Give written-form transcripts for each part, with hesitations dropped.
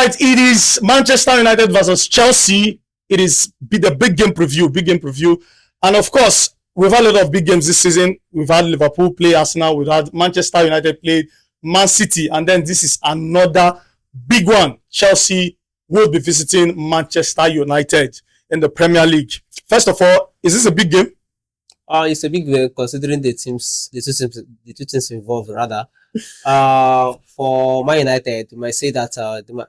right, it is Manchester United versus Chelsea. It is the big game preview. And of course, we've had a lot of big games this season. We've had Liverpool play Arsenal, we've had Manchester United play Man City, and then this is another big one. Chelsea will be visiting Manchester United in the Premier League. First of all, is this a big game? It's a big game considering the two teams involved rather. For Man United, you might say that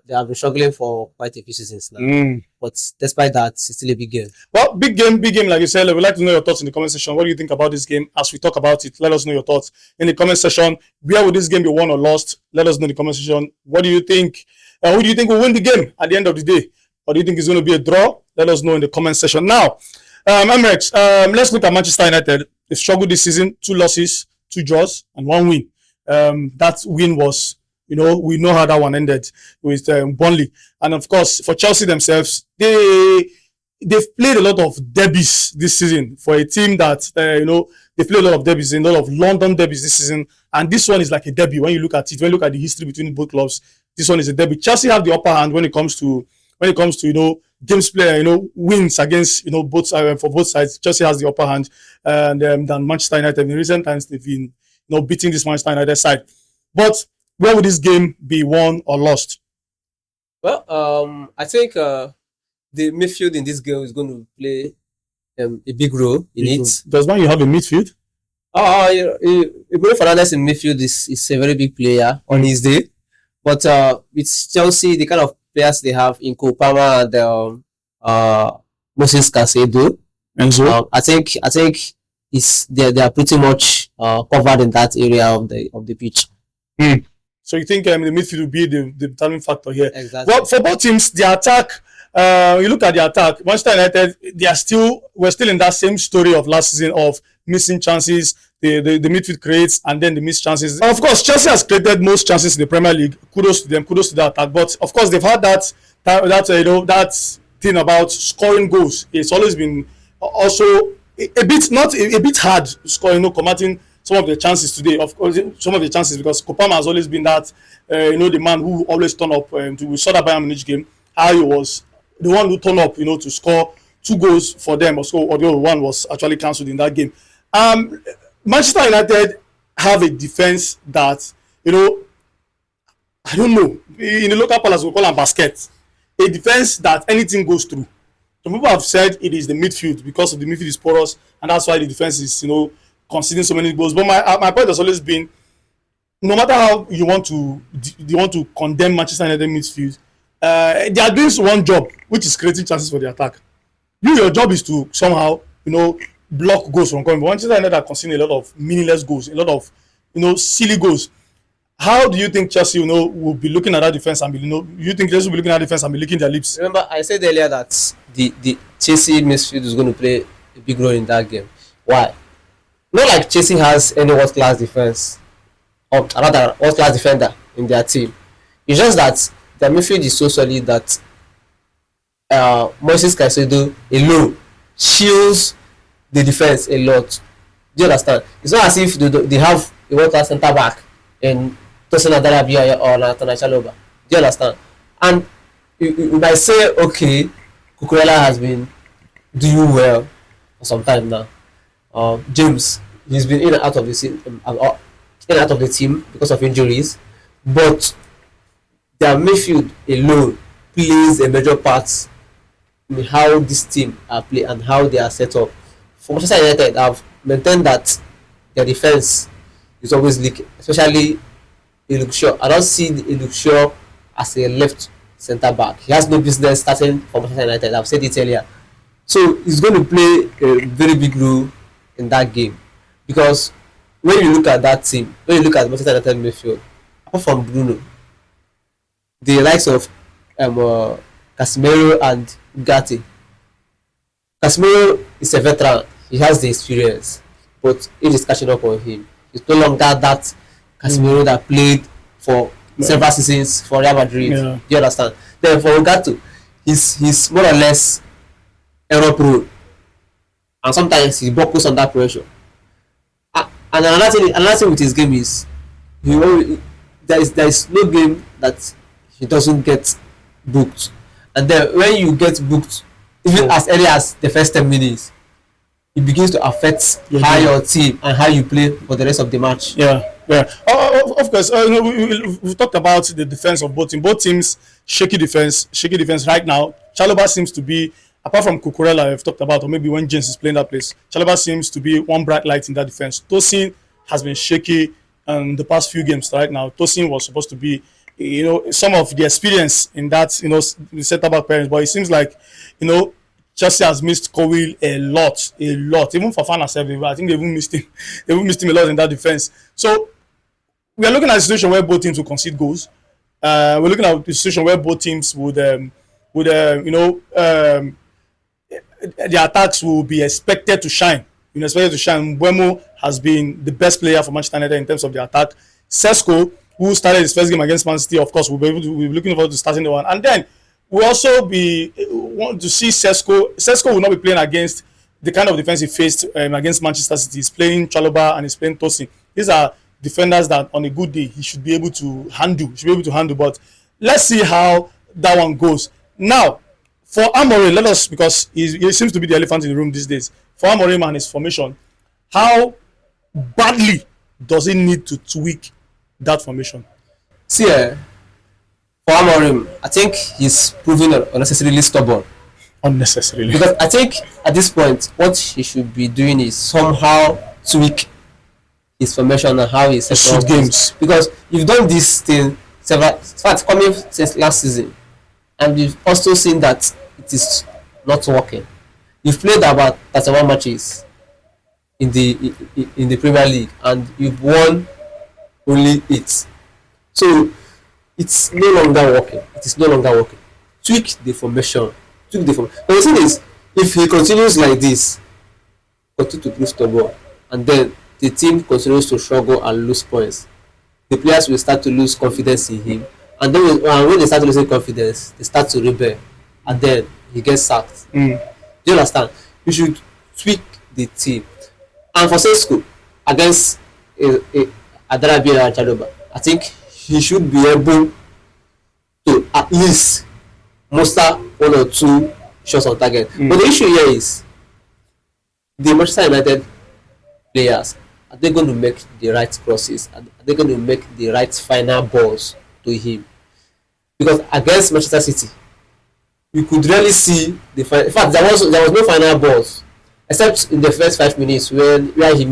they have been struggling for quite a few seasons now. But despite that, it's still a big game. Well, big game, like you said. We'd like to know your thoughts in the comment section. What do you think about this game? As we talk about it, let us know your thoughts in the comment section. Where would this game be won or lost? Let us know in the comment section. What do you think? Who do you think will win the game at the end of the day? Or do you think it's going to be a draw? Let us know in the comment section. Now, Emirates, let's look at Manchester United. They struggled this season, 2 losses, 2 draws, and 1 win. That win was, we know how that one ended with Burnley. And of course, for Chelsea themselves, they've played a lot of derbies this season for a team that, they played a lot of derbies, a lot of London derbies this season. And this one is like a derby when you look at it, when you look at the history between both clubs. This one is a derby. Chelsea have the upper hand when it comes to games play, wins against, both for both sides. Chelsea has the upper hand than Manchester United. In recent times, they've been, beating this Manchester United side. But where would this game be won or lost? Well, I think the midfield in this game is going to play a big role in it. Does you have a midfield? Bruno Fernandes in midfield is a very big player on his day. But with Chelsea, the kind of players they have in Kopama and Moses Caicedo, and so I think they are pretty much covered in that area of the pitch. So you think the midfield will be the determining factor here? Exactly. Well, for both teams, the attack. You look at the attack. Manchester United, we're still in that same story of last season of missing chances. The midfield creates and then the missed chances. Of course, Chelsea has created most chances in the Premier League. Kudos to them. Kudos to the attack. But of course, they've had that thing about scoring goals. It's always been also a bit hard scoring, combating some of the chances today. Of course, some of the chances because Kopama has always been that, the man who always turn up. We saw that Bayern Munich game. How he was the one who turned up, to score 2 goals for them. Although one was actually cancelled in that game. Manchester United have a defense that, I don't know. In the local palace, we call them basket. A defense that anything goes through. Some people have said it is the midfield because of the midfield is porous, and that's why the defense is, conceding so many goals. But my point has always been, no matter how you want to condemn Manchester United midfield, they are doing one job, which is creating chances for the attack. Your job is to somehow, block goals from coming. But Manchester United are conceding a lot of meaningless goals, a lot of, silly goals. How do you think Chelsea, will be looking at that defense and be, you think Chelsea will be looking at that defense and be licking their lips? Remember, I said earlier that the Chelsea midfield is going to play a big role in that game. Why? Not like Chelsea has any world-class defense, or rather world-class defender in their team. It's just that their midfield is so solid that Moses Caicedo alone shields the defense a lot. Do you understand? It's not as if they have a world-class centre back in Tosin Adarabia or Nathan Chaloba. Do you understand? And you might say, okay, Cucurella has been doing well for some time now. James, he's been in and out of the team because of injuries, but their midfield alone plays a major part in how this team are played and how they are set up. For Manchester United, I've maintained that their defense is always leaking, especially Luke Shaw. I don't see Luke Shaw as a left centre back. He has no business starting for Manchester United. I've said it earlier. So he's going to play a very big role in that game, because when you look at that team, when you look at Manchester United midfield, apart from Bruno, the likes of Casemiro and Gatti. Casemiro is a veteran. He has the experience, but it is catching up on him. He's no longer that Casemiro that played for several seasons for Real Madrid. Yeah. Do you understand? Then for Gatto, he's more or less error prone, and sometimes he buckles under pressure. And another thing with his game is there is no game that he doesn't get booked, and then when you get booked, even as early as the first 10 minutes, it begins to affect how your team and how you play for the rest of the match. Yeah, yeah. Of course, we talked about the defense of both teams. Both teams shaky defense right now. Chalobah seems to be, apart from Cucurella, I've talked about, or maybe when James is playing that place. Chalobah seems to be one bright light in that defense. Tosin has been shaky the past few games right now. Tosin was supposed to be, some of the experience in that, the centre back parents, but it seems like, Chelsea has missed Cowell a lot. Even Fafana said, I think they even missed him. They even missed him a lot in that defense. So we are looking at a situation where both teams will concede goals. We're looking at a situation where both teams would the attacks will be expected to shine. Mbeumo has been the best player for Manchester United in terms of the attack. Sesko, who started his first game against Man City, of course, we'll be looking forward to starting the one. And then we'll also want to see Sesko. Sesko will not be playing against the kind of defense he faced against Manchester City. He's playing Chalobah and he's playing Tosin. These are defenders that on a good day he should be able to handle. But let's see how that one goes. Now, for Amorim, let us, because he seems to be the elephant in the room these days. For Amorim and his formation, how badly does he need to tweak that formation? See, for Amorim, I think he's proving unnecessarily stubborn. Unnecessarily. Because I think at this point, what he should be doing is somehow tweak his formation and how he sets up games. Because you've done this thing several, in fact, coming since last season, and you've also seen that it is not working. You've played about 31 matches in the Premier League, and you've won only 8. So it's no longer working. It is no longer working. Tweak the formation. But the thing is, if he continues like this, continue to prove stubborn, and then the team continues to struggle and lose points, the players will start to lose confidence in him, and then when they start losing confidence, they start to rebel, and then he gets sacked. Do you understand? You should tweak the team. And for Sesko against Adarabia and Chalobah, I think he should be able to at least muster 1 or 2 shots on target. But the issue here is the Manchester United players, are they going to make the right crosses? Are they going to make the right final balls to him? Because against Manchester City, you could really see the final. In fact, there was no final balls except in the first 5 minutes where he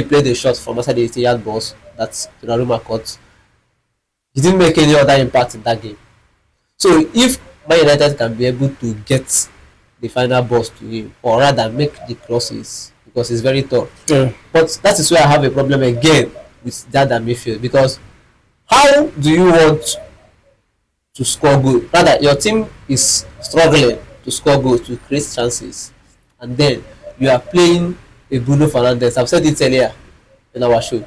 played a shot from outside the 80-yard box that Donnarumma caught. He didn't make any other impact in that game. So if Man United can be able to get the final balls to him, or rather make the crosses, because he's very tall. Yeah. But that is where I have a problem again with that midfield, because how do you want to score goals? Rather, your team is struggling to score goals, to create chances, and then you are playing a Bruno Fernandes. I've said it earlier in our show.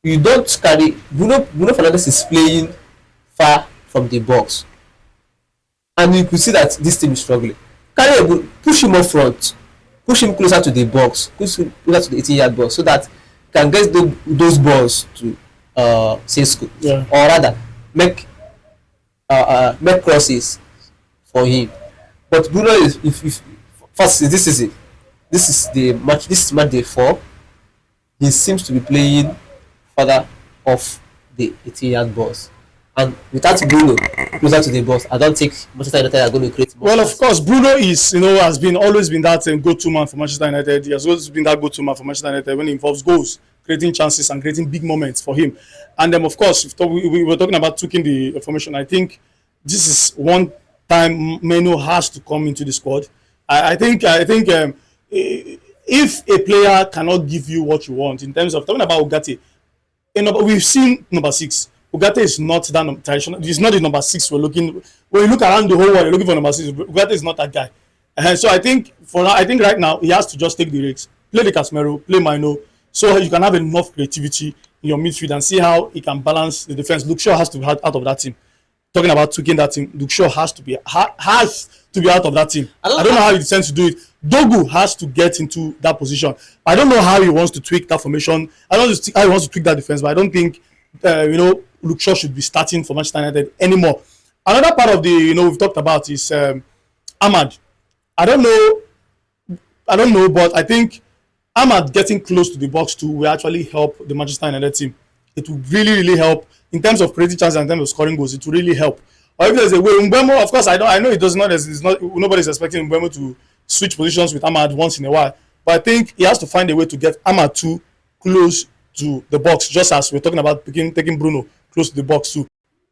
You don't carry Bruno Fernandes is playing far from the box, and you could see that this team is struggling. Push him up front, push him closer to the box, push him closer to the 18-yard box, so that you can get those balls to Sesko, or rather make crosses for him. But Bruno is if first this is it. This is match day 4. He seems to be playing further off the 18-yard box. And without Bruno closer to the box, I don't think Manchester United are going to create more. Well, of course, Bruno is, has always been that go-to man for Manchester United. He has always been that go-to man for Manchester United when it involves goals, creating chances and creating big moments for him. And then, of course, we were talking about tweaking the formation. I think this is one time Meno has to come into the squad. I think if a player cannot give you what you want, in terms of talking about Ugarte, we've seen number 6. Ugarte is not that traditional. He's not the number 6 we're looking. When you look around the whole world, you're looking for number 6. Ugarte is not that guy. So I think right now he has to just take the risks, play the Casemiro, play Mino, so you can have enough creativity in your midfield and see how he can balance the defense. Luke Shaw has to be out of that team. Talking about tweaking that team, Luke Shaw has to be out of that team. I don't know how he intends to do it. Dogu has to get into that position. I don't know how he wants to tweak that formation. I don't know how he wants to tweak that defense, but I don't think Luke Shaw should be starting for Manchester United anymore. Another part of the we've talked about is Ahmad. I don't know, but I think Ahmad getting close to the box too will actually help the Manchester United team. It will really, really help in terms of creating chances and in terms of scoring goals. It will really help. Or if there's a way, Mbemo, of course, I know it does not. It's not. Nobody's expecting Mbemo to switch positions with Ahmad once in a while. But I think he has to find a way to get Ahmad too close to the box, just as we're talking about taking Bruno close to the box too.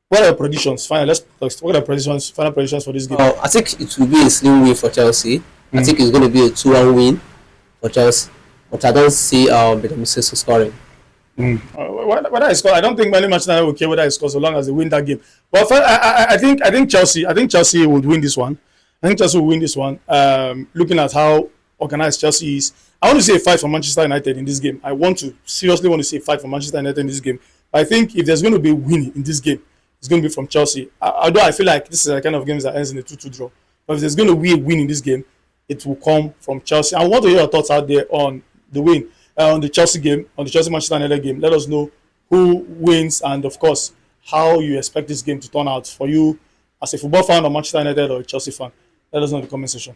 What are your predictions? Finally, what are your predictions? Final predictions for this game? I think it will be a slim win for Chelsea. I think it's going to be a 2-1 win for Chelsea, but I don't see Benitez scoring. Whether I score, I don't think many Manchester United will care whether I score so long as they win that game. But I think Chelsea would win this one. I think Chelsea will win this one. Looking at how organized Chelsea is, I want to see a fight for Manchester United in this game. I seriously want to see a fight for Manchester United in this game. But I think if there's going to be a win in this game, it's going to be from Chelsea. Although I feel like this is a kind of game that ends in a 2-2 draw. But if there's going to be a win in this game, it will come from Chelsea. I want to hear your thoughts out there on the win, on the Chelsea game, on the Chelsea Manchester United game. Let us know who wins and, of course, how you expect this game to turn out for you as a football fan or Manchester United or a Chelsea fan. Let us know in the comment section.